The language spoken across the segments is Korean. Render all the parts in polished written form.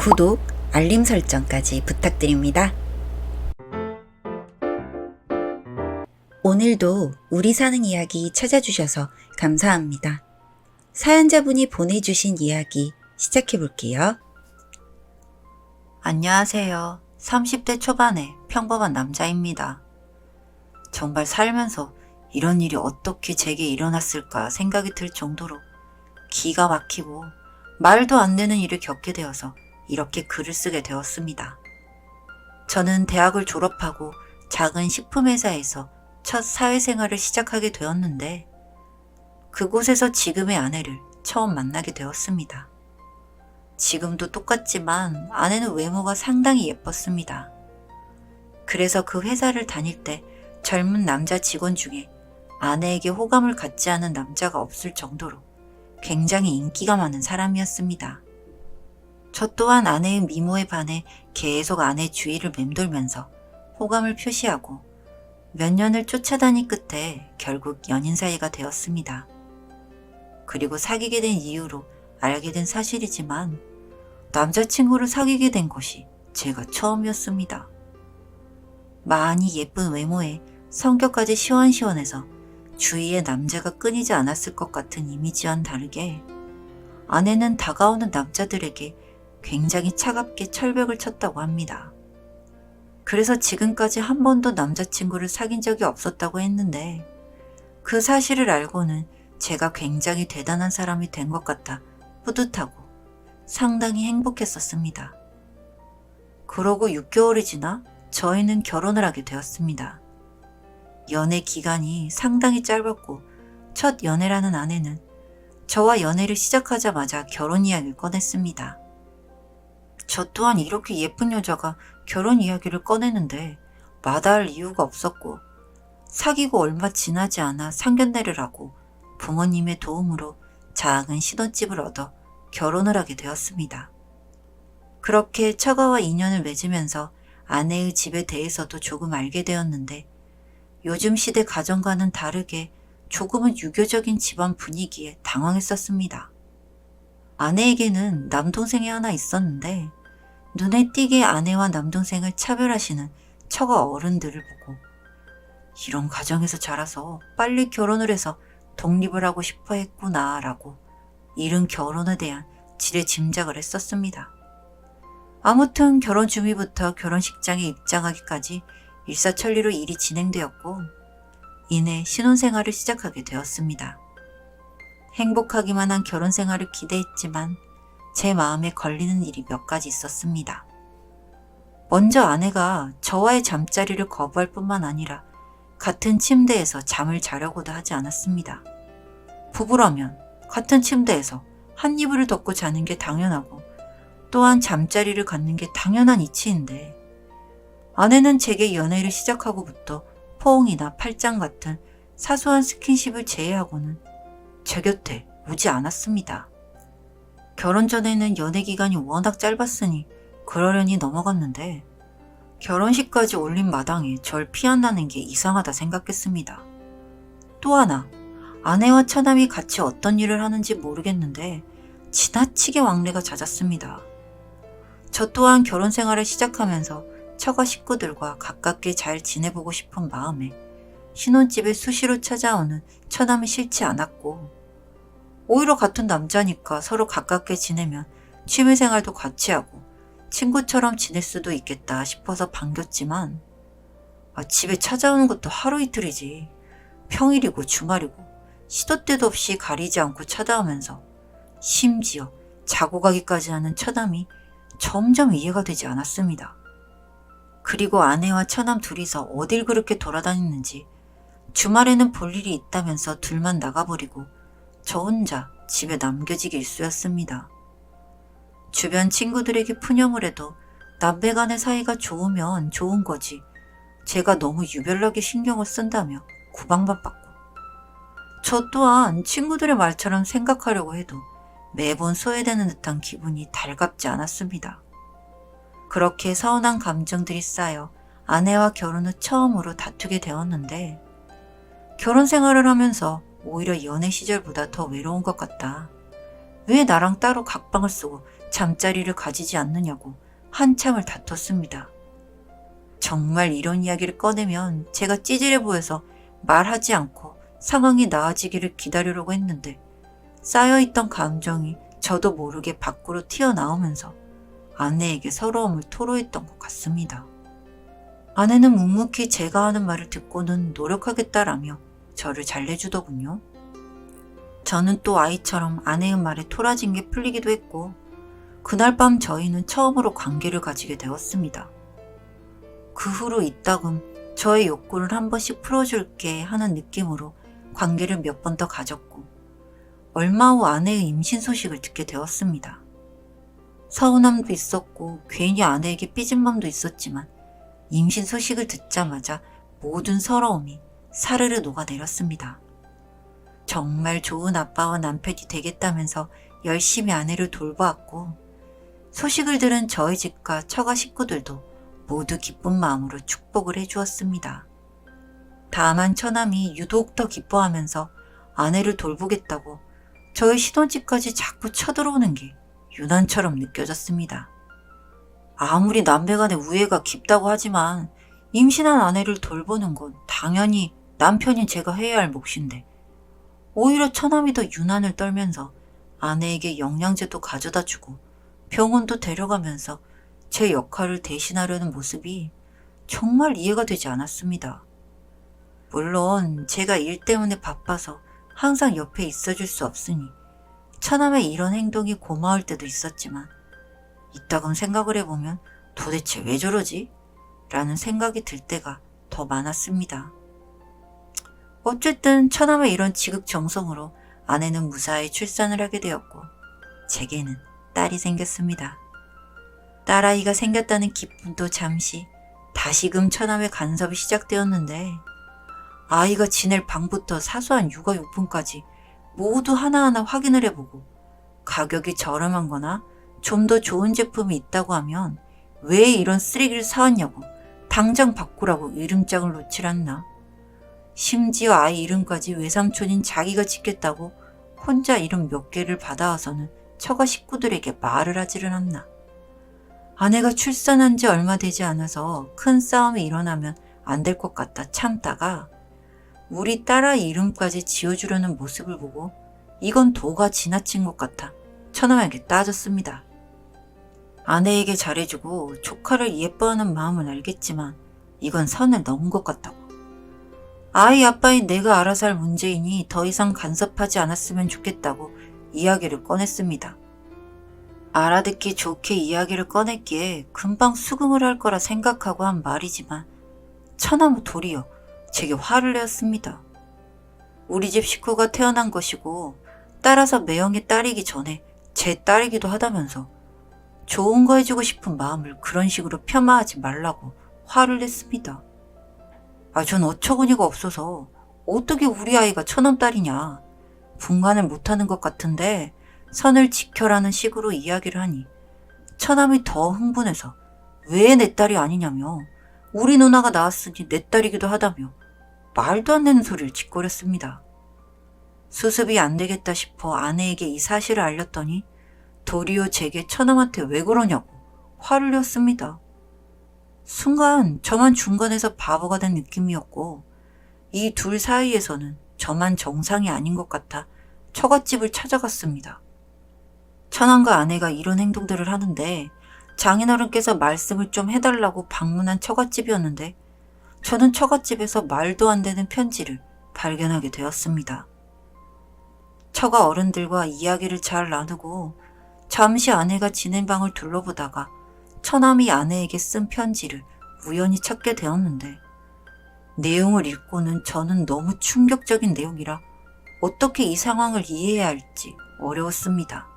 구독, 알림 설정까지 부탁드립니다. 오늘도 우리 사는 이야기 찾아주셔서 감사합니다. 사연자분이 보내주신 이야기 시작해볼게요. 안녕하세요. 30대 초반의 평범한 남자입니다. 정말 살면서 이런 일이 어떻게 제게 일어났을까 생각이 들 정도로 기가 막히고 말도 안 되는 일을 겪게 되어서 이렇게 글을 쓰게 되었습니다. 저는 대학을 졸업하고 작은 식품회사에서 첫 사회생활을 시작하게 되었는데 그곳에서 지금의 아내를 처음 만나게 되었습니다. 지금도 똑같지만 아내는 외모가 상당히 예뻤습니다. 그래서 그 회사를 다닐 때 젊은 남자 직원 중에 아내에게 호감을 갖지 않은 남자가 없을 정도로 굉장히 인기가 많은 사람이었습니다. 저 또한 아내의 미모에 반해 계속 아내 주위를 맴돌면서 호감을 표시하고 몇 년을 쫓아다닌 끝에 결국 연인 사이가 되었습니다. 그리고 사귀게 된 이유로 알게 된 사실이지만 남자친구를 사귀게 된 것이 제가 처음이었습니다. 많이 예쁜 외모에 성격까지 시원시원해서 주위에 남자가 끊이지 않았을 것 같은 이미지와는 다르게 아내는 다가오는 남자들에게 굉장히 차갑게 철벽을 쳤다고 합니다. 그래서 지금까지 한 번도 남자친구를 사귄 적이 없었다고 했는데 그 사실을 알고는 제가 굉장히 대단한 사람이 된 것 같아 뿌듯하고 상당히 행복했었습니다. 그러고 6개월이 지나 저희는 결혼을 하게 되었습니다. 연애 기간이 상당히 짧았고 첫 연애라는 아내는 저와 연애를 시작하자마자 결혼 이야기를 꺼냈습니다. 저 또한 이렇게 예쁜 여자가 결혼 이야기를 꺼내는데 마다할 이유가 없었고 사귀고 얼마 지나지 않아 상견례를 하고 부모님의 도움으로 작은 신혼집을 얻어 결혼을 하게 되었습니다. 그렇게 처가와 인연을 맺으면서 아내의 집에 대해서도 조금 알게 되었는데 요즘 시대 가정과는 다르게 조금은 유교적인 집안 분위기에 당황했었습니다. 아내에게는 남동생이 하나 있었는데 눈에 띄게 아내와 남동생을 차별하시는 처가 어른들을 보고 이런 가정에서 자라서 빨리 결혼을 해서 독립을 하고 싶어 했구나 라고 이른 결혼에 대한 지레 짐작을 했었습니다. 아무튼 결혼 준비부터 결혼식장에 입장하기까지 일사천리로 일이 진행되었고 이내 신혼생활을 시작하게 되었습니다. 행복하기만 한 결혼생활을 기대했지만 제 마음에 걸리는 일이 몇 가지 있었습니다. 먼저 아내가 저와의 잠자리를 거부할 뿐만 아니라 같은 침대에서 잠을 자려고도 하지 않았습니다. 부부라면 같은 침대에서 한 이불을 덮고 자는 게 당연하고 또한 잠자리를 갖는 게 당연한 이치인데 아내는 제게 연애를 시작하고부터 포옹이나 팔짱 같은 사소한 스킨십을 제외하고는 제 곁에 오지 않았습니다. 결혼 전에는 연애 기간이 워낙 짧았으니 그러려니 넘어갔는데 결혼식까지 올린 마당에 절 피한다는 게 이상하다 생각했습니다. 또 하나, 아내와 처남이 같이 어떤 일을 하는지 모르겠는데 지나치게 왕래가 잦았습니다. 저 또한 결혼 생활을 시작하면서 처가 식구들과 가깝게 잘 지내보고 싶은 마음에 신혼집에 수시로 찾아오는 처남이 싫지 않았고 오히려 같은 남자니까 서로 가깝게 지내면 취미생활도 같이 하고 친구처럼 지낼 수도 있겠다 싶어서 반겼지만 집에 찾아오는 것도 하루 이틀이지 평일이고 주말이고 시도 때도 없이 가리지 않고 찾아오면서 심지어 자고 가기까지 하는 처남이 점점 이해가 되지 않았습니다. 그리고 아내와 처남 둘이서 어딜 그렇게 돌아다니는지 주말에는 볼 일이 있다면서 둘만 나가버리고 저 혼자 집에 남겨지기 일쑤였습니다. 주변 친구들에게 푸념을 해도 남매간의 사이가 좋으면 좋은 거지 제가 너무 유별나게 신경을 쓴다며 구박만 받고 저 또한 친구들의 말처럼 생각하려고 해도 매번 소외되는 듯한 기분이 달갑지 않았습니다. 그렇게 서운한 감정들이 쌓여 아내와 결혼 후 처음으로 다투게 되었는데 결혼 생활을 하면서 오히려 연애 시절보다 더 외로운 것 같다. 왜 나랑 따로 각방을 쓰고 잠자리를 가지지 않느냐고 한참을 다퉜습니다. 정말 이런 이야기를 꺼내면 제가 찌질해 보여서 말하지 않고 상황이 나아지기를 기다리려고 했는데 쌓여있던 감정이 저도 모르게 밖으로 튀어나오면서 아내에게 서러움을 토로했던 것 같습니다. 아내는 묵묵히 제가 하는 말을 듣고는 노력하겠다라며 저를 잘 내주더군요. 저는 또 아이처럼 아내의 말에 토라진 게 풀리기도 했고 그날 밤 저희는 처음으로 관계를 가지게 되었습니다. 그 후로 이따금 저의 욕구를 한 번씩 풀어줄게 하는 느낌으로 관계를 몇 번 더 가졌고 얼마 후 아내의 임신 소식을 듣게 되었습니다. 서운함도 있었고 괜히 아내에게 삐진 맘도 있었지만 임신 소식을 듣자마자 모든 서러움이 사르르 녹아내렸습니다. 정말 좋은 아빠와 남편이 되겠다면서 열심히 아내를 돌보았고 소식을 들은 저희 집과 처가 식구들도 모두 기쁜 마음으로 축복을 해주었습니다. 다만 처남이 유독 더 기뻐하면서 아내를 돌보겠다고 저희 신혼집까지 자꾸 쳐들어오는 게 유난처럼 느껴졌습니다. 아무리 남매간의 우애가 깊다고 하지만 임신한 아내를 돌보는 건 당연히 남편인 제가 해야 할 몫인데 오히려 처남이 더 유난을 떨면서 아내에게 영양제도 가져다 주고 병원도 데려가면서 제 역할을 대신하려는 모습이 정말 이해가 되지 않았습니다. 물론 제가 일 때문에 바빠서 항상 옆에 있어줄 수 없으니 처남의 이런 행동이 고마울 때도 있었지만 이따금 생각을 해보면 도대체 왜 저러지? 라는 생각이 들 때가 더 많았습니다. 어쨌든 처남의 이런 지극정성으로 아내는 무사히 출산을 하게 되었고 제게는 딸이 생겼습니다. 딸아이가 생겼다는 기쁨도 잠시 다시금 처남의 간섭이 시작되었는데 아이가 지낼 방부터 사소한 육아용품까지 모두 하나하나 확인을 해보고 가격이 저렴한 거나 좀 더 좋은 제품이 있다고 하면 왜 이런 쓰레기를 사왔냐고 당장 바꾸라고 이름장을 놓질 않나. 심지어 아이 이름까지 외삼촌인 자기가 짓겠다고 혼자 이름 몇 개를 받아와서는 처가 식구들에게 말을 하지를 않나. 아내가 출산한 지 얼마 되지 않아서 큰 싸움이 일어나면 안 될 것 같다 참다가 우리 딸아이 이름까지 지어주려는 모습을 보고 이건 도가 지나친 것 같아 처남에게 따졌습니다. 아내에게 잘해주고 조카를 예뻐하는 마음은 알겠지만 이건 선을 넘은 것 같다고. 아이 아빠인 내가 알아서 할 문제이니 더 이상 간섭하지 않았으면 좋겠다고 이야기를 꺼냈습니다. 알아듣기 좋게 이야기를 꺼냈기에 금방 수긍을 할 거라 생각하고 한 말이지만 처남은 도리어 제게 화를 내었습니다. 우리 집 식구가 태어난 것이고 따라서 매형의 딸이기 전에 제 딸이기도 하다면서 좋은 거 해주고 싶은 마음을 그런 식으로 폄하하지 말라고 화를 냈습니다. 전 어처구니가 없어서 어떻게 우리 아이가 처남 딸이냐. 분간을 못하는 것 같은데 선을 지켜라는 식으로 이야기를 하니 처남이 더 흥분해서 왜 내 딸이 아니냐며 우리 누나가 낳았으니 내 딸이기도 하다며 말도 안 되는 소리를 짓거렸습니다. 수습이 안 되겠다 싶어 아내에게 이 사실을 알렸더니 도리어 제게 처남한테 왜 그러냐고 화를 내었습니다. 순간 저만 중간에서 바보가 된 느낌이었고 이 둘 사이에서는 저만 정상이 아닌 것 같아 처갓집을 찾아갔습니다. 처남과 아내가 이런 행동들을 하는데 장인어른께서 말씀을 좀 해달라고 방문한 처갓집이었는데 저는 처갓집에서 말도 안 되는 편지를 발견하게 되었습니다. 처가 어른들과 이야기를 잘 나누고 잠시 아내가 지낸 방을 둘러보다가 처남이 아내에게 쓴 편지를 우연히 찾게 되었는데 내용을 읽고는 저는 너무 충격적인 내용이라 어떻게 이 상황을 이해해야 할지 어려웠습니다.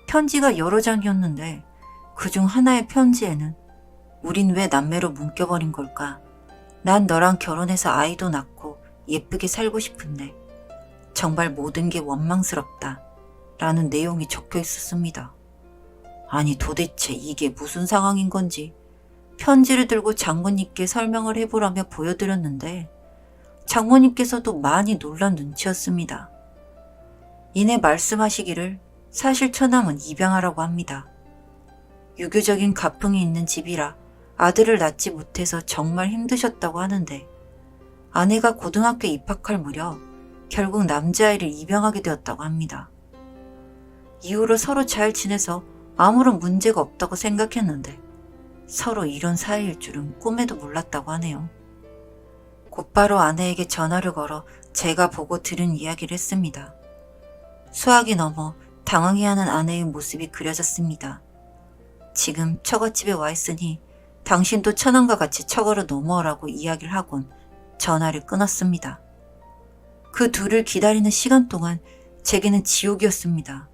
편지가 여러 장이었는데 그중 하나의 편지에는 우린 왜 남매로 묶여버린 걸까? 난 너랑 결혼해서 아이도 낳고 예쁘게 살고 싶은데 정말 모든 게 원망스럽다 라는 내용이 적혀 있었습니다. 아니 도대체 이게 무슨 상황인 건지 편지를 들고 장모님께 설명을 해보라며 보여드렸는데 장모님께서도 많이 놀란 눈치였습니다. 이내 말씀하시기를 사실 처남은 입양하라고 합니다. 유교적인 가풍이 있는 집이라 아들을 낳지 못해서 정말 힘드셨다고 하는데 아내가 고등학교 입학할 무렵 결국 남자아이를 입양하게 되었다고 합니다. 이후로 서로 잘 지내서 아무런 문제가 없다고 생각했는데 서로 이런 사이일 줄은 꿈에도 몰랐다고 하네요. 곧바로 아내에게 전화를 걸어 제가 보고 들은 이야기를 했습니다. 수학이 넘어 당황해하는 아내의 모습이 그려졌습니다. 지금 처갓집에 와 있으니 당신도 처남과 같이 처가로 넘어오라고 이야기를 하곤 전화를 끊었습니다. 그 둘을 기다리는 시간 동안 제게는 지옥이었습니다.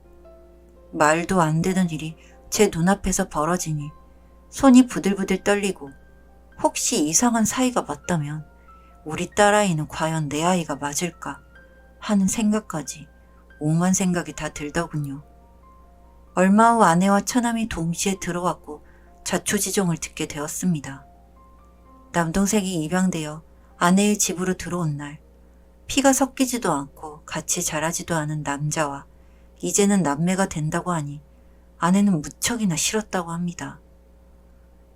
말도 안 되는 일이 제 눈앞에서 벌어지니 손이 부들부들 떨리고 혹시 이상한 사이가 맞다면 우리 딸아이는 과연 내 아이가 맞을까 하는 생각까지 오만 생각이 다 들더군요. 얼마 후 아내와 처남이 동시에 들어왔고 자초지종을 듣게 되었습니다. 남동생이 입양되어 아내의 집으로 들어온 날 피가 섞이지도 않고 같이 자라지도 않은 남자와 이제는 남매가 된다고 하니 아내는 무척이나 싫었다고 합니다.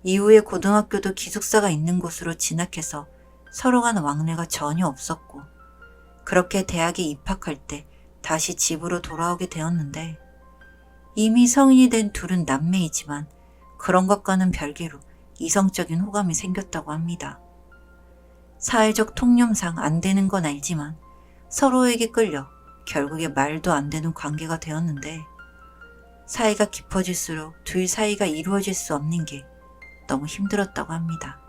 이후에 고등학교도 기숙사가 있는 곳으로 진학해서 서로 간 왕래가 전혀 없었고 그렇게 대학에 입학할 때 다시 집으로 돌아오게 되었는데 이미 성인이 된 둘은 남매이지만 그런 것과는 별개로 이성적인 호감이 생겼다고 합니다. 사회적 통념상 안 되는 건 알지만 서로에게 끌려 결국에 말도 안 되는 관계가 되었는데 사이가 깊어질수록 둘 사이가 이루어질 수 없는 게 너무 힘들었다고 합니다.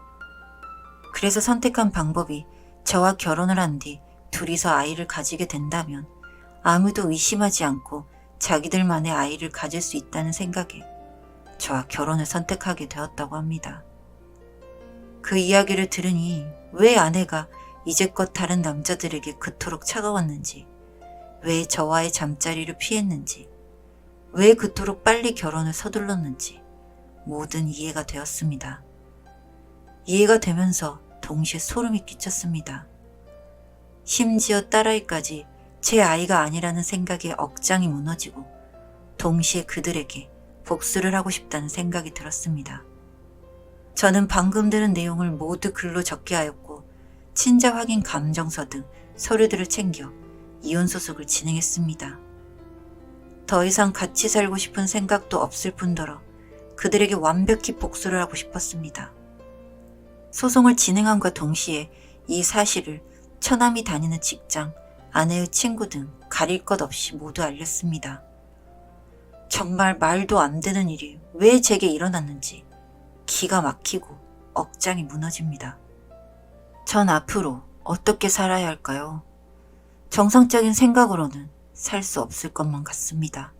그래서 선택한 방법이 저와 결혼을 한 뒤 둘이서 아이를 가지게 된다면 아무도 의심하지 않고 자기들만의 아이를 가질 수 있다는 생각에 저와 결혼을 선택하게 되었다고 합니다. 그 이야기를 들으니 왜 아내가 이제껏 다른 남자들에게 그토록 차가웠는지, 왜 저와의 잠자리를 피했는지, 왜 그토록 빨리 결혼을 서둘렀는지 모든 이해가 되었습니다. 이해가 되면서 동시에 소름이 끼쳤습니다. 심지어 딸아이까지 제 아이가 아니라는 생각에 억장이 무너지고 동시에 그들에게 복수를 하고 싶다는 생각이 들었습니다. 저는 방금 들은 내용을 모두 글로 적게 하였고 친자 확인 감정서 등 서류들을 챙겨 이혼소송을 진행했습니다. 더 이상 같이 살고 싶은 생각도 없을 뿐더러 그들에게 완벽히 복수를 하고 싶었습니다. 소송을 진행함과 동시에 이 사실을 처남이 다니는 직장, 아내의 친구 등 가릴 것 없이 모두 알렸습니다. 정말 말도 안 되는 일이 왜 제게 일어났는지 기가 막히고 억장이 무너집니다. 전 앞으로 어떻게 살아야 할까요? 정상적인 생각으로는 살 수 없을 것만 같습니다.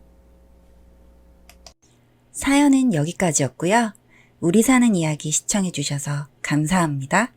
사연은 여기까지였고요. 우리 사는 이야기 시청해주셔서 감사합니다.